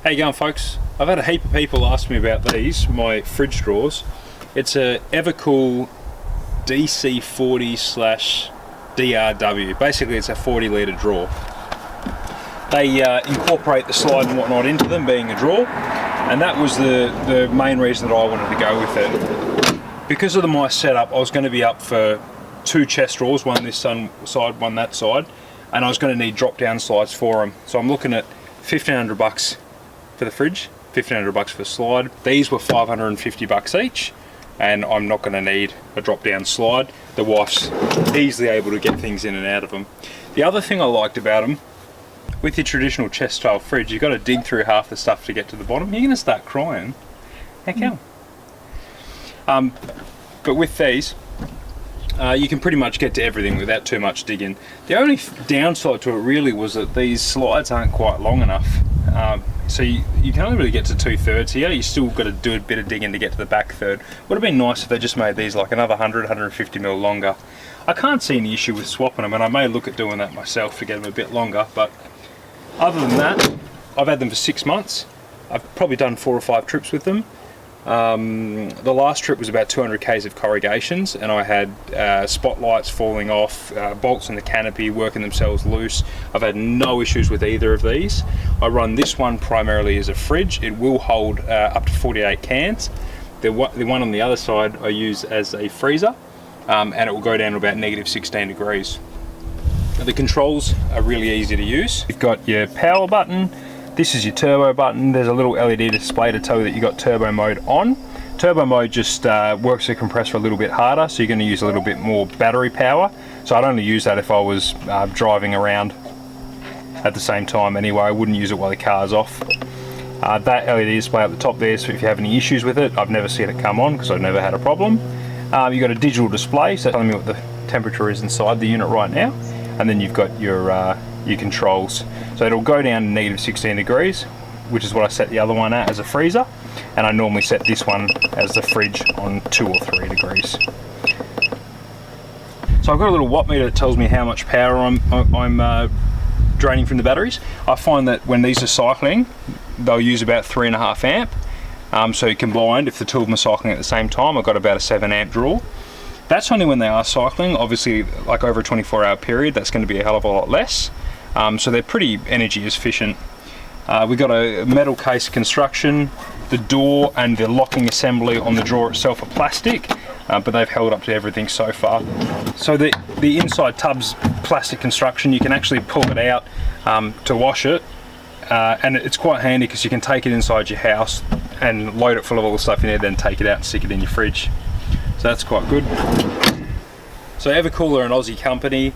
How you going, folks? I've had a heap of people ask me about these, my fridge drawers. It's a Evakool DC40-DRW. Basically it's a 40 litre drawer. They incorporate the slide and whatnot into them, being a drawer, and that was the main reason that I wanted to go with it. Because of my setup, I was going to be up for 2 chest drawers, one this side, one that side, and I was going to need drop down slides for them. So I'm looking at $1,500 for the fridge, $1,500 for the slide. These were $550 each, and I'm not going to need a drop down slide. The wife's easily able to get things in and out of them. The other thing I liked about them, with your traditional chest style fridge, you've got to dig through half the stuff to get to the bottom. You're going to start crying. How come? But with these, you can pretty much get to everything without too much digging. The only downside to it really was that these slides aren't quite long enough. So you can only really get to 2/3 here. You still got to do a bit of digging to get to the back third. Would have been nice if they just made these like another 150 mil longer. I can't see any issue with swapping them, and I may look at doing that myself to get them a bit longer, but other than that, I've had them for 6 months. I've probably done 4 or 5 trips with them. The last trip was about 200 k's of corrugations, and I had spotlights falling off, bolts in the canopy working themselves loose. I've had no issues with either of these. I run this one primarily as a fridge. It will hold up to 48 cans. The one on the other side I use as a freezer, and it will go down to about -16 degrees. The controls are really easy to use. You've got your power button. This is your turbo button. There's a little LED display to tell you that you've got turbo mode on. Turbo mode just works the compressor a little bit harder, so you're going to use a little bit more battery power. So I'd only use that if I was driving around at the same time anyway. I wouldn't use it while the car's off. That LED display up the top there, so if you have any issues with it, I've never seen it come on because I've never had a problem. You've got a digital display, so telling me what the temperature is inside the unit right now. And then you've got your controls. So it'll go down to -16 degrees, which is what I set the other one at as a freezer, and I normally set this one as the fridge on 2 or 3 degrees. So I've got a little watt meter that tells me how much power I'm draining from the batteries. I find that when these are cycling, they'll use about 3.5 amp. So combined, if the two of them are cycling at the same time, I've got about a 7 amp draw. That's only when they are cycling. Obviously, like over a 24-hour period, that's going to be a hell of a lot less. So they're pretty energy efficient. We've got a metal case construction. The door and the locking assembly on the drawer itself are plastic, but they've held up to everything so far. So the inside tub's plastic construction. You can actually pull it out to wash it, and it's quite handy because you can take it inside your house and load it full of all the stuff in there, then take it out and stick it in your fridge. So that's quite good. So Evakool are an Aussie company.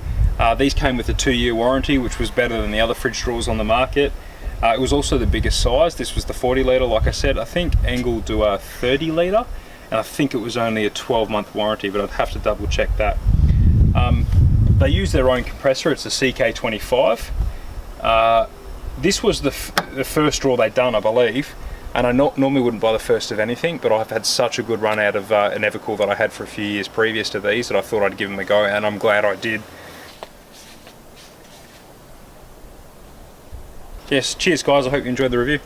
These came with a 2-year warranty, which was better than the other fridge drawers on the market. It was also the biggest size. This was the 40 litre, like I said. I think Engel do a 30 litre, and I think it was only a 12-month warranty, but I'd have to double check that. They use their own compressor. It's a CK25. This was the first drawer they'd done, I believe. And I normally wouldn't buy the first of anything, but I've had such a good run out of an Evakool that I had for a few years previous to these that I thought I'd give them a go, and I'm glad I did. Yes, cheers guys, I hope you enjoyed the review.